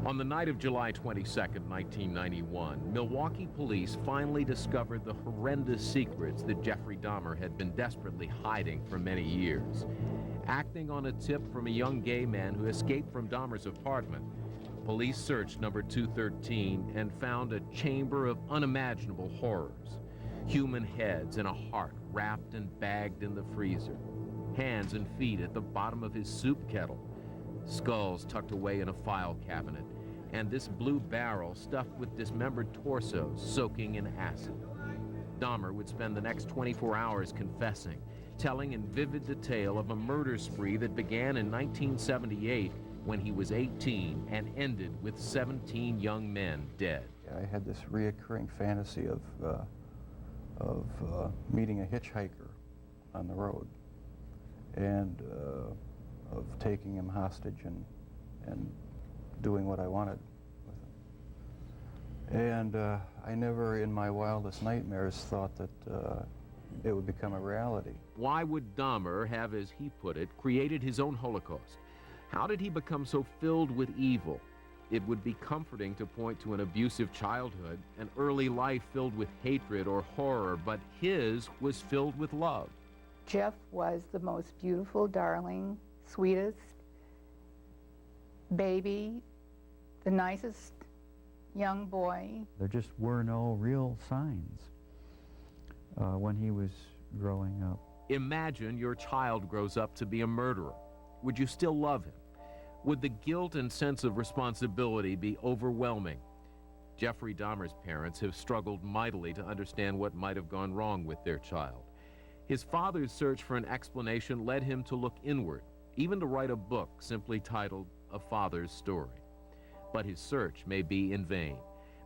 On the night of July 22nd, 1991, Milwaukee police finally discovered the horrendous secrets that Jeffrey Dahmer had been desperately hiding for many years. Acting on a tip from a young gay man who escaped from Dahmer's apartment, police searched number 213 and found a chamber of unimaginable horrors. Human heads and a heart wrapped and bagged in the freezer. Hands and feet at the bottom of his soup kettle. Skulls tucked away in a file cabinet. And this blue barrel stuffed with dismembered torsos soaking in acid. Dahmer would spend the next 24 hours confessing, telling in vivid detail of a murder spree that began in 1978 when he was 18 and ended with 17 young men dead. I had this reoccurring fantasy of meeting a hitchhiker on the road and of taking him hostage and doing what I wanted with him. And I never in my wildest nightmares thought that it would become a reality. Why would Dahmer have, as he put it, created his own Holocaust? How did he become so filled with evil? It would be comforting to point to an abusive childhood, an early life filled with hatred or horror, but his was filled with love. Jeff was the most beautiful, darling, sweetest baby, the nicest young boy. There just were no real signs when he was growing up. Imagine your child grows up to be a murderer. Would you still love him? Would the guilt and sense of responsibility be overwhelming? Jeffrey Dahmer's parents have struggled mightily to understand what might have gone wrong with their child. His father's search for an explanation led him to look inward, even to write a book simply titled A Father's Story. But his search may be in vain,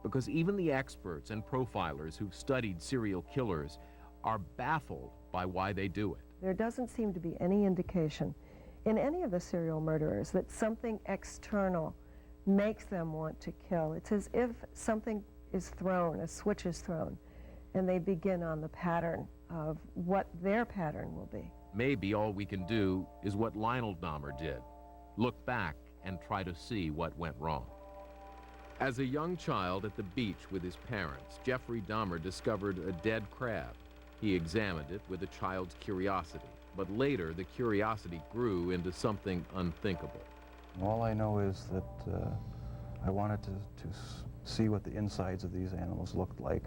because even the experts and profilers who've studied serial killers are baffled by why they do it. There doesn't seem to be any indication in any of the serial murderers that something external makes them want to kill. It's as if something is thrown, a switch is thrown, and they begin on the pattern of what their pattern will be. Maybe all we can do is what Lionel Dahmer did. Look back and try to see what went wrong. As a young child at the beach with his parents, Jeffrey Dahmer discovered a dead crab. He examined it with a child's curiosity, but later the curiosity grew into something unthinkable. All I know is that I wanted to see what the insides of these animals looked like.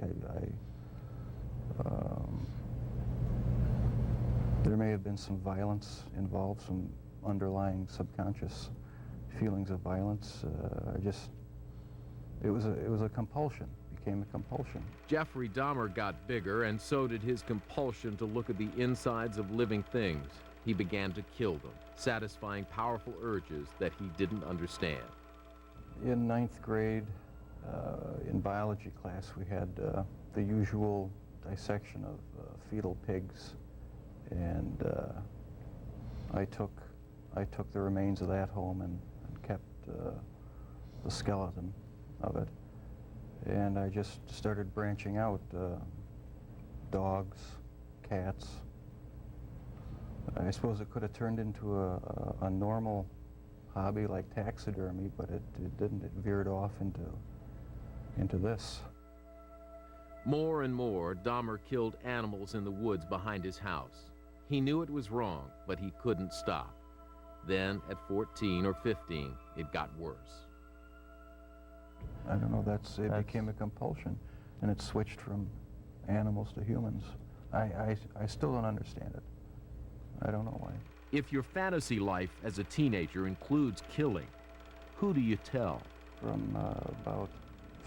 There may have been some violence involved, some underlying subconscious feelings of violence. It was a compulsion, became a compulsion. Jeffrey Dahmer got bigger, and so did his compulsion to look at the insides of living things. He began to kill them, satisfying powerful urges that he didn't understand. In 9th grade, in biology class, we had the usual dissection of fetal pigs, and I took the remains of that home and kept the skeleton of it, and I just started branching out, dogs, cats. I suppose it could have turned into a normal hobby like taxidermy, but it didn't. It veered off into this. More and more, Dahmer killed animals in the woods behind his house. He knew it was wrong, but he couldn't stop. Then, at 14 or 15, it got worse. I don't know, it became a compulsion, and it switched from animals to humans. I still don't understand it. I don't know why. If your fantasy life as a teenager includes killing, who do you tell? From about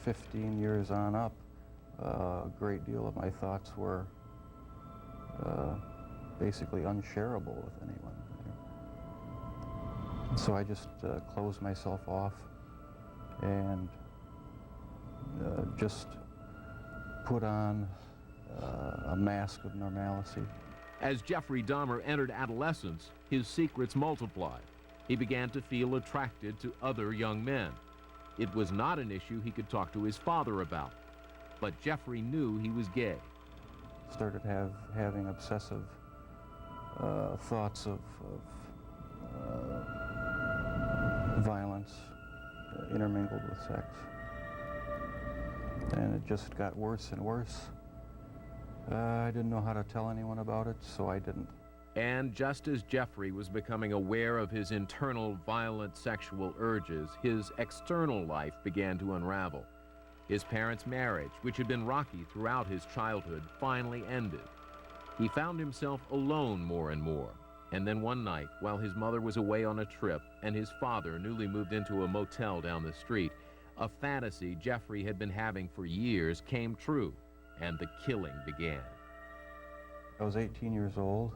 15 years on up, a great deal of my thoughts were basically unshareable with anyone. So I just closed myself off and just put on a mask of normalcy. As Jeffrey Dahmer entered adolescence, his secrets multiplied. He began to feel attracted to other young men. It was not an issue he could talk to his father about, but Jeffrey knew he was gay. Started having obsessive thoughts of violence, intermingled with sex. And it just got worse and worse. I didn't know how to tell anyone about it, so I didn't. And just as Jeffrey was becoming aware of his internal violent sexual urges, his external life began to unravel. His parents' marriage, which had been rocky throughout his childhood, finally ended. He found himself alone more and more. And then one night, while his mother was away on a trip and his father newly moved into a motel down the street, a fantasy Jeffrey had been having for years came true, and the killing began. I was 18 years old,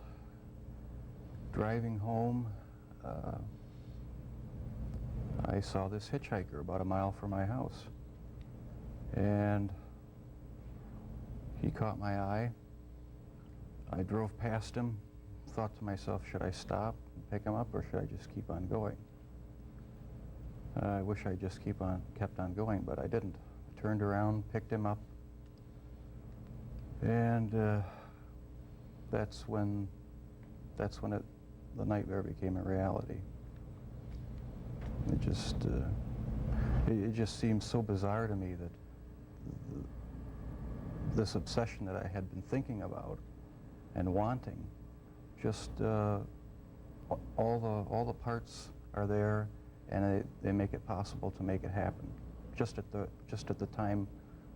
driving home. I saw this hitchhiker about a mile from my house, and he caught my eye. I drove past him, thought to myself, should I stop and pick him up, or should I just keep on going? I wish I just kept on going, but I didn't. I turned around, picked him up, and that's when the nightmare became a reality. It just seemed so bizarre to me that this obsession that I had been thinking about and wanting, just all the parts are there, and they make it possible to make it happen. Just at the time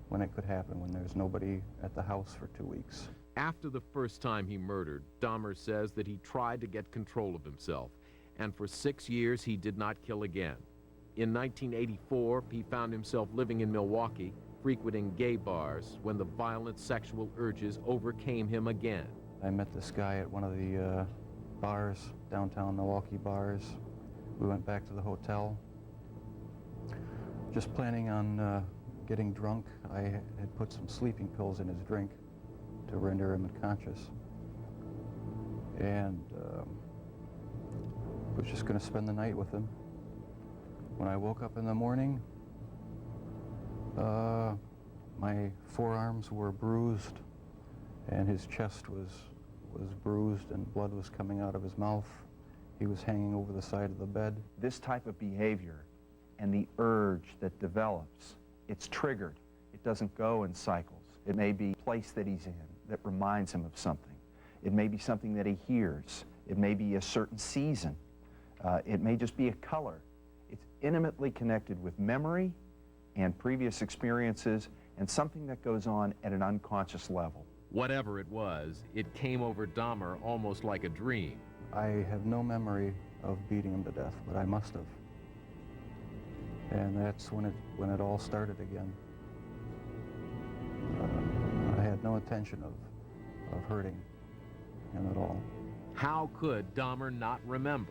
when it could happen, when there's nobody at the house for 2 weeks. After the first time he murdered, Dahmer says that he tried to get control of himself, and for 6 years he did not kill again. In 1984, he found himself living in Milwaukee, frequenting gay bars, when the violent sexual urges overcame him again. I met this guy at one of the bars, downtown Milwaukee bars. We went back to the hotel, just planning on getting drunk. I had put some sleeping pills in his drink to render him unconscious, and was just going to spend the night with him. When I woke up in the morning, my forearms were bruised, and his chest was bruised, and blood was coming out of his mouth. He was hanging over the side of the bed. This type of behavior and the urge that develops, it's triggered. It doesn't go in cycles. It may be a place that he's in that reminds him of something. It may be something that he hears. It may be a certain season. It may just be a color. It's intimately connected with memory and previous experiences and something that goes on at an unconscious level. Whatever it was, it came over Dahmer almost like a dream. I have no memory of beating him to death, but I must have. And that's when it all started again. I had no intention of hurting him at all. How could Dahmer not remember?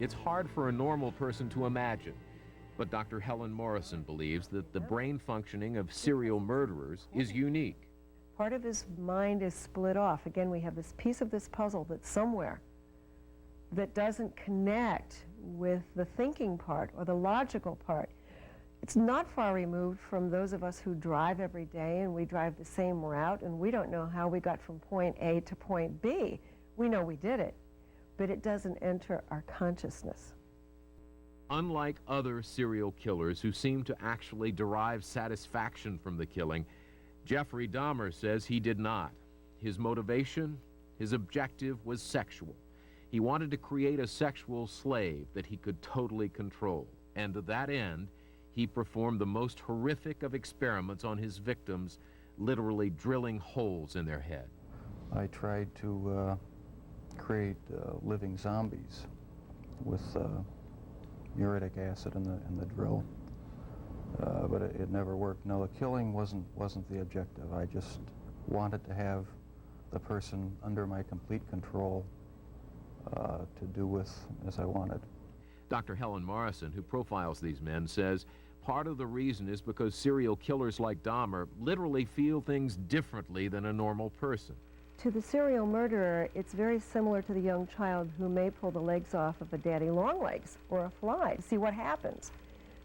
It's hard for a normal person to imagine, but Dr. Helen Morrison believes that the brain functioning of serial murderers is unique. Part of his mind is split off. Again, we have this piece of this puzzle that's somewhere that doesn't connect with the thinking part or the logical part. It's not far removed from those of us who drive every day, and we drive the same route, and we don't know how we got from point A to point B. We know we did it, but it doesn't enter our consciousness. Unlike other serial killers who seem to actually derive satisfaction from the killing, Jeffrey Dahmer says he did not. His motivation, his objective was sexual. He wanted to create a sexual slave that he could totally control, and to that end, he performed the most horrific of experiments on his victims, literally drilling holes in their head. I tried to create living zombies with uric acid in the drill, but it never worked. No, the killing wasn't the objective. I just wanted to have the person under my complete control to do with as I wanted. Dr. Helen Morrison, who profiles these men, says part of the reason is because serial killers like Dahmer literally feel things differently than a normal person. To the serial murderer, it's very similar to the young child who may pull the legs off of a daddy long legs or a fly to see what happens.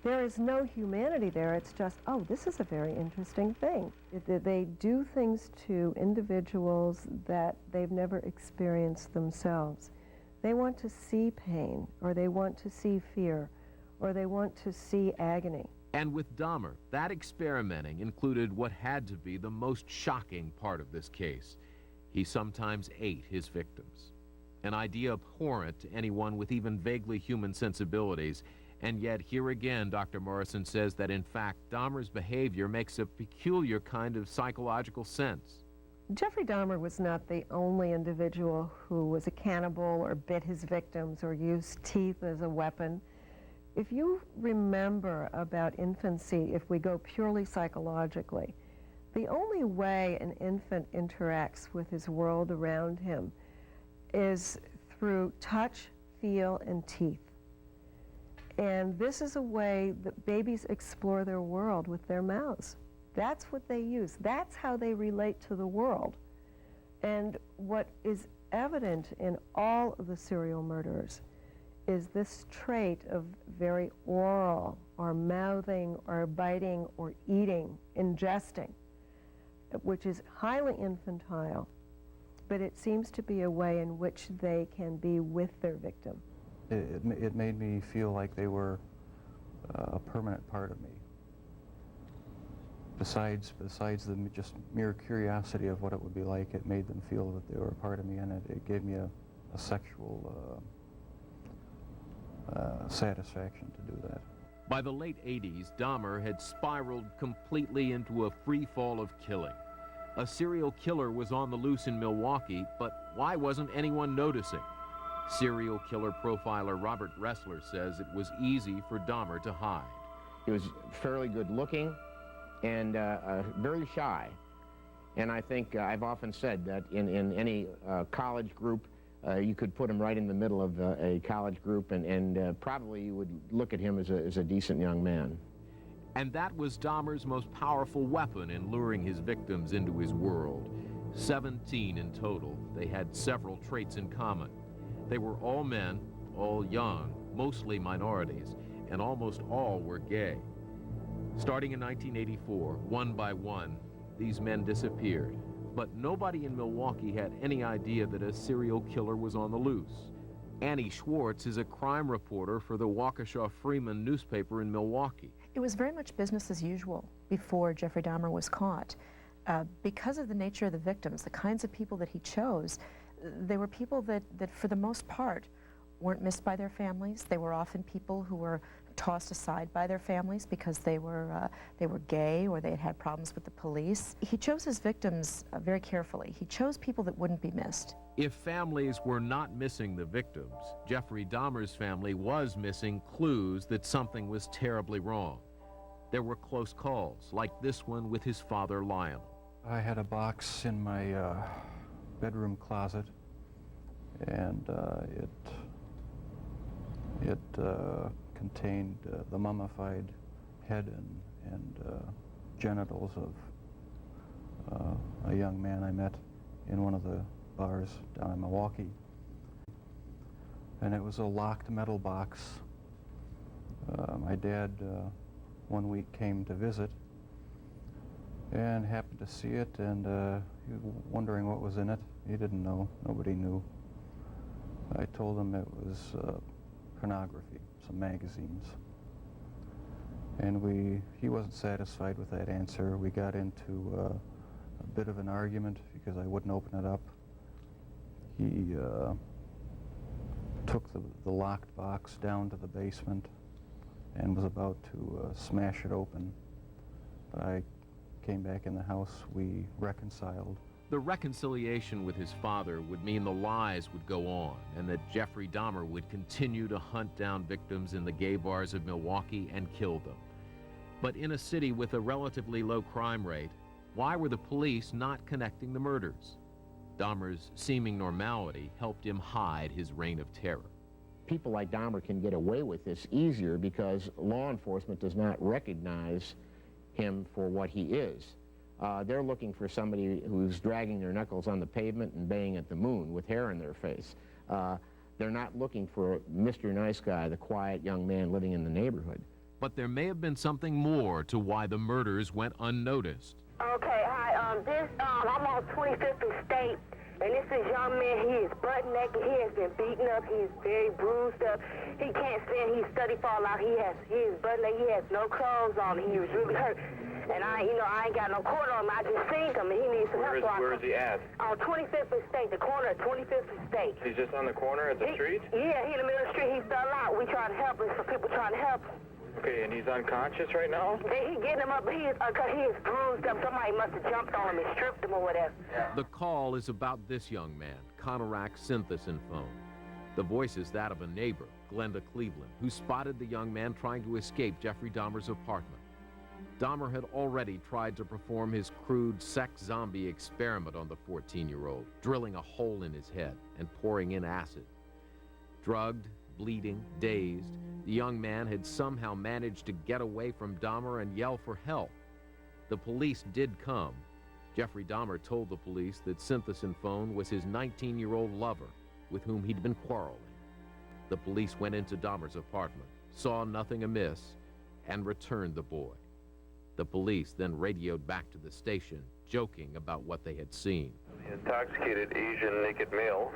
There is no humanity there. It's just, oh, this is a very interesting thing. They do things to individuals that they've never experienced themselves. They want to see pain, or they want to see fear, or they want to see agony. And with Dahmer, that experimenting included what had to be the most shocking part of this case. He sometimes ate his victims. An idea abhorrent to anyone with even vaguely human sensibilities. And yet, here again, Dr. Morrison says that, in fact, Dahmer's behavior makes a peculiar kind of psychological sense. Jeffrey Dahmer was not the only individual who was a cannibal or bit his victims or used teeth as a weapon. If you remember about infancy, if we go purely psychologically, the only way an infant interacts with his world around him is through touch, feel, and teeth. And this is a way that babies explore their world with their mouths. That's what they use. That's how they relate to the world. And what is evident in all of the serial murderers is this trait of very oral, or mouthing, or biting, or eating, ingesting, which is highly infantile, but it seems to be a way in which they can be with their victim. It made me feel like they were a permanent part of me. Besides the just mere curiosity of what it would be like, it made them feel that they were a part of me, and it gave me a sexual satisfaction to do that. By the late 80s, Dahmer had spiraled completely into a free fall of killing. A serial killer was on the loose in Milwaukee, but why wasn't anyone noticing? Serial killer profiler Robert Ressler says it was easy for Dahmer to hide. He was fairly good looking and very shy. And I think I've often said that in any college group, you could put him right in the middle of a college group, and probably you would look at him as a decent young man. And that was Dahmer's most powerful weapon in luring his victims into his world. 17 in total. They had several traits in common. They were all men, all young, mostly minorities, and almost all were gay. Starting in 1984, one by one, these men disappeared. But nobody in Milwaukee had any idea that a serial killer was on the loose. Annie Schwartz is a crime reporter for the Waukesha Freeman newspaper in Milwaukee. It was very much business as usual before Jeffrey Dahmer was caught. Because of the nature of the victims, the kinds of people that he chose, they were people that for the most part weren't missed by their families. They were often people who were tossed aside by their families because they were gay or they had had problems with the police. He chose his victims very carefully. He chose people that wouldn't be missed. If families were not missing the victims, Jeffrey Dahmer's family was missing clues that something was terribly wrong. There were close calls, like this one with his father, Lionel. I had a box in my bedroom closet, and it contained the mummified head and genitals of a young man I met in one of the bars down in Milwaukee. And it was a locked metal box. My dad one week came to visit and happened to see it, and he was wondering what was in it. He didn't know. Nobody knew. I told him it was pornography, some magazines. And he wasn't satisfied with that answer. We got into a bit of an argument because I wouldn't open it up. He took the locked box down to the basement and was about to smash it open. But I came back in the house, we reconciled. The reconciliation with his father would mean the lies would go on and that Jeffrey Dahmer would continue to hunt down victims in the gay bars of Milwaukee and kill them. But in a city with a relatively low crime rate, why were the police not connecting the murders? Dahmer's seeming normality helped him hide his reign of terror. People like Dahmer can get away with this easier because law enforcement does not recognize him for what he is. They're looking for somebody who's dragging their knuckles on the pavement and baying at the moon with hair in their face. They're not looking for Mr. Nice Guy, the quiet young man living in the neighborhood. But there may have been something more to why the murders went unnoticed. Okay, hi, I'm on 25th and State, And this is young man, he is butt naked, he has been beaten up, he is very bruised up. He can't stand, he's study fall out, he is butt naked, he has no clothes on, he was really hurt. And I ain't got no quarter on him, I just seen him, and he needs some help. Where is he at? On 25th and State, the corner of 25th and State. He's just on the corner at the street? Yeah, he in the middle of the street, he fell out. We trying to help him, some people trying to help him. Okay, and he's unconscious right now? He getting him up, but he is bruised up. Somebody must have jumped on him and stripped him or whatever. The call is about this young man, Conorak Synthesin phone. The voice is that of a neighbor, Glenda Cleveland, who spotted the young man trying to escape Jeffrey Dahmer's apartment. Dahmer had already tried to perform his crude sex zombie experiment on the 14-year-old, drilling a hole in his head and pouring in acid. Drugged, bleeding, dazed, the young man had somehow managed to get away from Dahmer and yell for help. The police did come. Jeffrey Dahmer told the police that Synthesin phone was his 19-year-old lover with whom he'd been quarreling. The police went into Dahmer's apartment, saw nothing amiss, and returned the boy. The police then radioed back to the station, joking about what they had seen. The intoxicated Asian naked male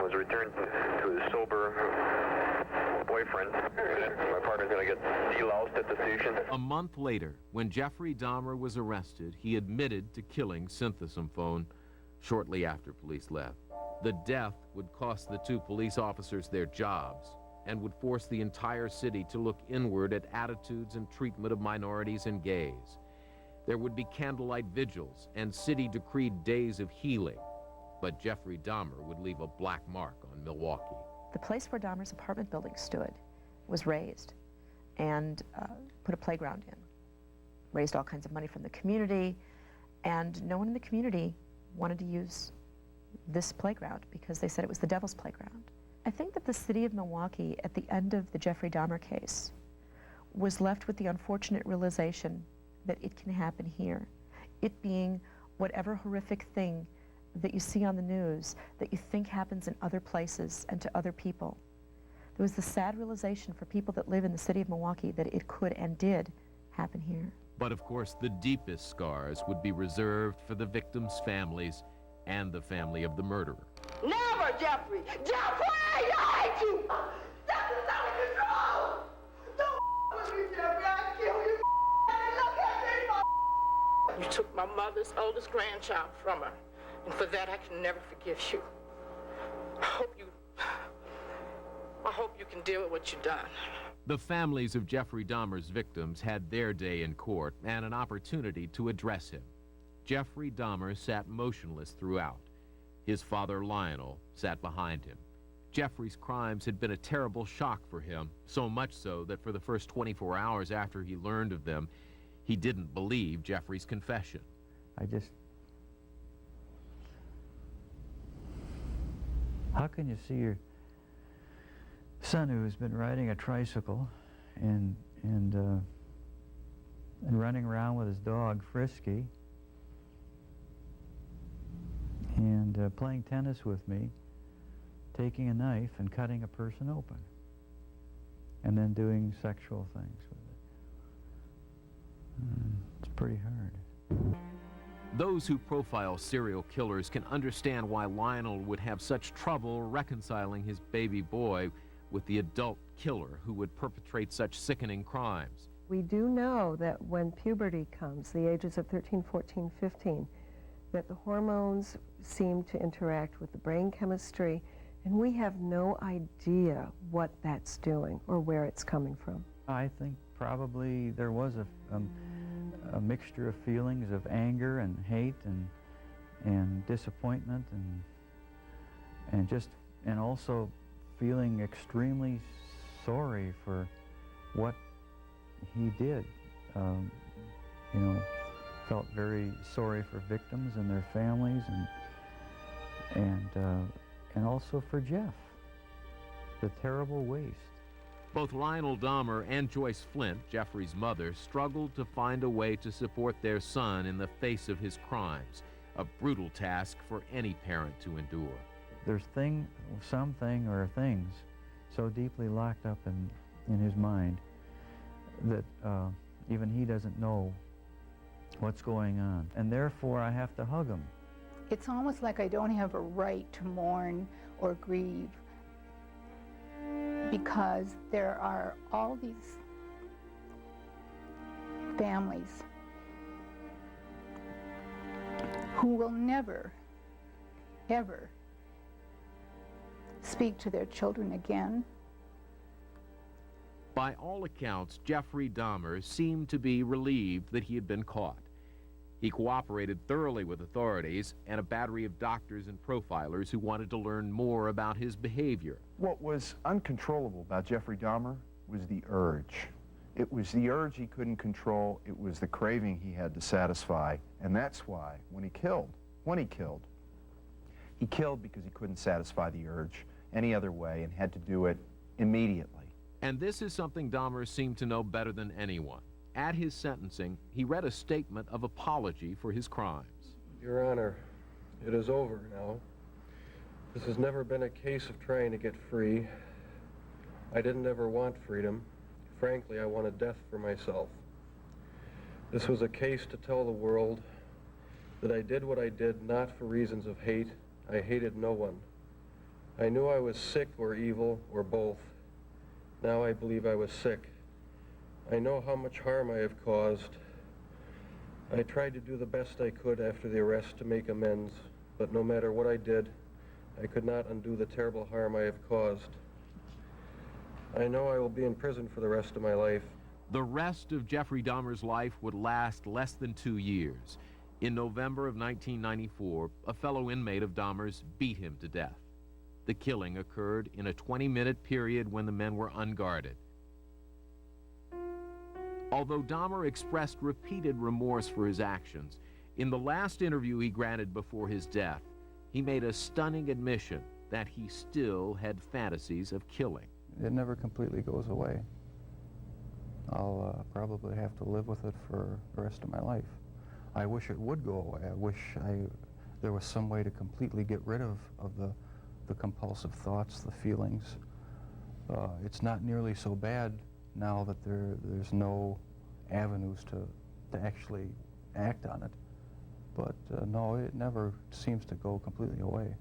was returned to his sober boyfriend. My partner's going to get deloused at the station. A month later, when Jeffrey Dahmer was arrested, he admitted to killing Synthesin phone shortly after police left. The death would cost the two police officers their jobs and would force the entire city to look inward at attitudes and treatment of minorities and gays. There would be candlelight vigils and city-decreed days of healing, but Jeffrey Dahmer would leave a black mark on Milwaukee. The place where Dahmer's apartment building stood was raised and put a playground in. Raised all kinds of money from the community, and no one in the community wanted to use this playground because they said it was the devil's playground. I think that the city of Milwaukee, at the end of the Jeffrey Dahmer case, was left with the unfortunate realization that it can happen here. It being whatever horrific thing that you see on the news that you think happens in other places and to other people. There was the sad realization for people that live in the city of Milwaukee that it could and did happen here. But of course, the deepest scars would be reserved for the victims' families and the family of the murderer. Never, Jeffrey! Jeffrey! I hate you! Jeffrey's out of control! Don't with me, Jeffrey! I'll kill you! Look at me, You took my mother's oldest grandchild from her, and for that I can never forgive you. I hope you can deal with what you've done. The families of Jeffrey Dahmer's victims had their day in court and an opportunity to address him. Jeffrey Dahmer sat motionless throughout. His father, Lionel, sat behind him. Jeffrey's crimes had been a terrible shock for him, so much so that for the first 24 hours after he learned of them, he didn't believe Jeffrey's confession. How can you see your son who's been riding a tricycle and running around with his dog, Frisky, and playing tennis with me, taking a knife and cutting a person open, and then doing sexual things with it? It's pretty hard. Those who profile serial killers can understand why Lionel would have such trouble reconciling his baby boy with the adult killer who would perpetrate such sickening crimes. We do know that when puberty comes, the ages of 13, 14, 15, that the hormones seem to interact with the brain chemistry, and we have no idea what that's doing or where it's coming from. I think probably there was a mixture of feelings of anger and hate and disappointment and also feeling extremely sorry for what he did. Felt very sorry for victims and their families and also for Jeff, the terrible waste. Both Lionel Dahmer and Joyce Flint, Jeffrey's mother, struggled to find a way to support their son in the face of his crimes, a brutal task for any parent to endure. There's something or things so deeply locked up in his mind that even he doesn't know what's going on. And therefore, I have to hug him. it's almost like I don't have a right to mourn or grieve, because there are all these families who will never, ever speak to their children again. By all accounts, Jeffrey Dahmer seemed to be relieved that he had been caught. He cooperated thoroughly with authorities and a battery of doctors and profilers who wanted to learn more about his behavior. What was uncontrollable about Jeffrey Dahmer was the urge. It was the urge he couldn't control. It was the craving he had to satisfy. And that's why when he killed because he couldn't satisfy the urge any other way and had to do it immediately. And this is something Dahmer seemed to know better than anyone. At his sentencing, he read a statement of apology for his crimes. Your Honor, it is over now. This has never been a case of trying to get free. I didn't ever want freedom. Frankly, I wanted death for myself. This was a case to tell the world that I did what I did not for reasons of hate. I hated no one. I knew I was sick or evil or both. Now I believe I was sick. I know how much harm I have caused. I tried to do the best I could after the arrest to make amends, but no matter what I did, I could not undo the terrible harm I have caused. I know I will be in prison for the rest of my life. The rest of Jeffrey Dahmer's life would last less than 2 years. In November of 1994, a fellow inmate of Dahmer's beat him to death. The killing occurred in a 20-minute period when the men were unguarded. Although Dahmer expressed repeated remorse for his actions, in the last interview he granted before his death, he made a stunning admission that he still had fantasies of killing. It never completely goes away. I'll probably have to live with it for the rest of my life. I wish it would go away. I wish there was some way to completely get rid of the compulsive thoughts, the feelings. It's not nearly so bad now that there's no avenues to actually act on it. But no, it never seems to go completely away.